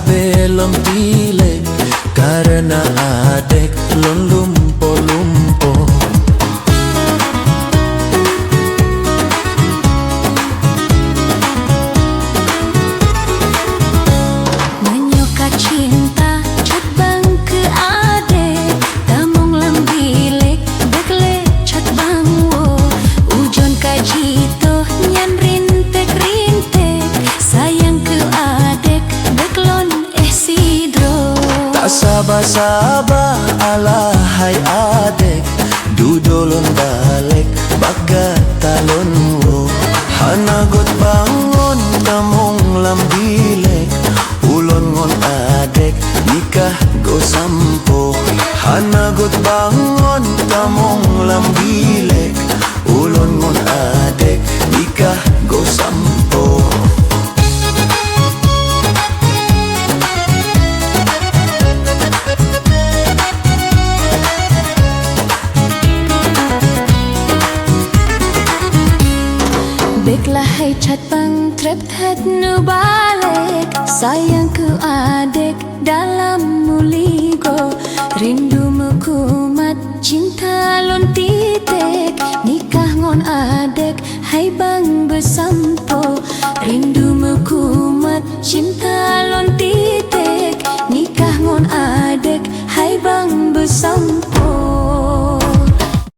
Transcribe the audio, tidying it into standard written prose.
belum pilih karena adek lon lumpo-lumpo. Menyoka cinta cat bang ke adek, tamong lambilik bekle cat bang wo. Ujon kajito nyan rintek-rintek, sayang ke adek beklon sidro. Tak sabar-sabar alahai adek, dudolon balik bagat talon wo. Hanagot bangun tamong lambilek, ulon ngon adek nikah go sampo. Hanagot bangun tamong lambilek, ulon ngon adek nikah go sampo. Baiklah hai cat bang trep het nu balik, sayang ku adek dalam muligo. Rindu mekumat cinta lon titik, nikah ngon adek hai bang besampo. Rindu mekumat cinta lon titik, nikah ngon adek hai bang besampo.